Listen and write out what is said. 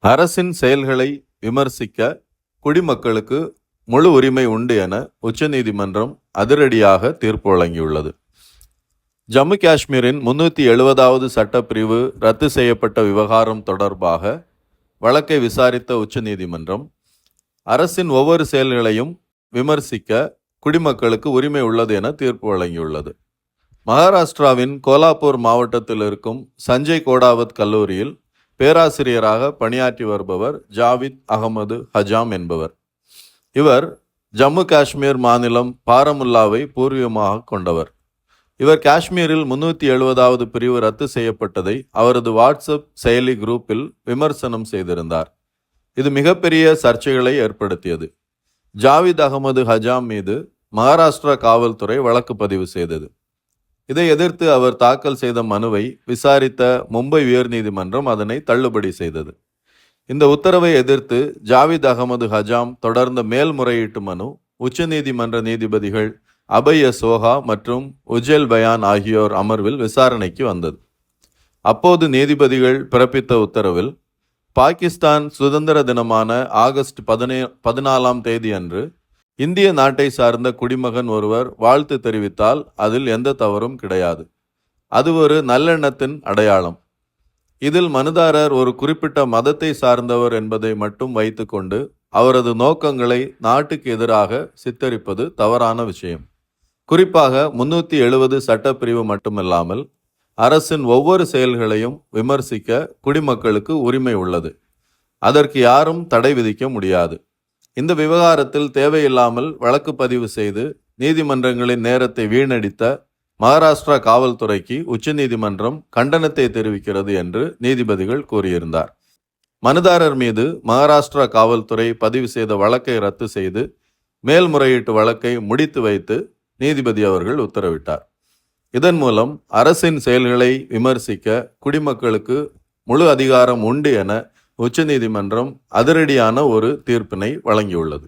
அரசின் செயல்களை விமர்சிக்க குடிமக்களுக்கு முழு உரிமை உண்டு என உச்சநீதிமன்றம் அதிரடியாக தீர்ப்பு வழங்கியுள்ளது. ஜம்மு காஷ்மீரின் 370வது சட்டப்பிரிவு ரத்து செய்யப்பட்ட விவகாரம் தொடர்பாக வழக்கை விசாரித்த உச்சநீதிமன்றம் அரசின் ஒவ்வொரு செயல்களையும் விமர்சிக்க குடிமக்களுக்கு உரிமை உள்ளது என தீர்ப்பு வழங்கியுள்ளது. மகாராஷ்டிராவின் கோலாப்பூர் மாவட்டத்தில் இருக்கும் சஞ்சய் கோடாவத் கல்லூரியில் பேராசிரியராக பணியாற்றி வருபவர் ஜாவித் அகமது ஹஜாம் என்பவர். இவர் ஜம்மு காஷ்மீர் மாநிலம் பாரமுல்லாவை பூர்வீகமாக கொண்டவர். இவர் காஷ்மீரில் 370வது பிரிவு ரத்து செய்யப்பட்டதை அவரது வாட்ஸ்அப் செயலி குரூப்பில் விமர்சனம் செய்திருந்தார். இது மிகப்பெரிய சர்ச்சைகளை ஏற்படுத்தியது. ஜாவித் அகமது ஹஜாம் மீது மகாராஷ்டிரா காவல்துறை வழக்கு பதிவு செய்தது. இதை எதிர்த்து அவர் தாக்கல் செய்த மனுவை விசாரித்த மும்பை உயர்நீதிமன்றம் அதனை தள்ளுபடி செய்தது. இந்த உத்தரவை எதிர்த்து ஜாவித் அகமது ஹஜாம் தொடர்ந்த மேல்முறையீட்டு மனு உச்சநீதிமன்ற நீதிபதிகள் அபய் சோஹா மற்றும் உஜேல் பயான் ஆகியோர் அமர்வில் விசாரணைக்கு வந்தது. அப்போது நீதிபதிகள் பிறப்பித்த உத்தரவில் பாகிஸ்தான் சுதந்திர தினமான ஆகஸ்ட் 14ஆம் தேதி அன்று இந்திய நாட்டை சார்ந்த குடிமகன் ஒருவர் வாழ்த்து தெரிவித்தால் அதில் எந்த தவறும் கிடையாது. அது ஒரு நல்லெண்ணத்தின் அடையாளம். இதில் மனுதாரர் ஒரு குறிப்பிட்ட மதத்தை சார்ந்தவர் என்பதை மட்டும் வைத்துக்கொண்டு அவரது நோக்கங்களை நாட்டுக்கு எதிராக சித்தரிப்பது தவறான விஷயம். குறிப்பாக 370 சட்டப்பிரிவு மட்டுமல்லாமல் அரசின் ஒவ்வொரு செயல்களையும் விமர்சிக்க குடிமக்களுக்கு உரிமை உள்ளது. அதற்கு யாரும் தடை விதிக்க முடியாது. இந்த விவகாரத்தில் தேவையில்லாமல் வழக்கு பதிவு செய்து நீதிமன்றங்களின் நேரத்தை வீணடித்த மகாராஷ்டிரா காவல்துறைக்கு உச்சநீதிமன்றம் கண்டனத்தை தெரிவிக்கிறது என்று நீதிபதிகள் கூறியிருந்தார். மனுதாரர் மீது மகாராஷ்டிரா காவல்துறை பதிவு செய்த வழக்கை ரத்து செய்து மேல்முறையீட்டு வழக்கை முடித்து வைத்து நீதிபதி அவர்கள் உத்தரவிட்டார். இதன் மூலம் அரசின் செயல்களை விமர்சிக்க குடிமக்களுக்கு முழு அதிகாரம் உண்டு என உச்சநீதிமன்றம் அதிரடியான ஒரு தீர்ப்பினை வழங்கியுள்ளது.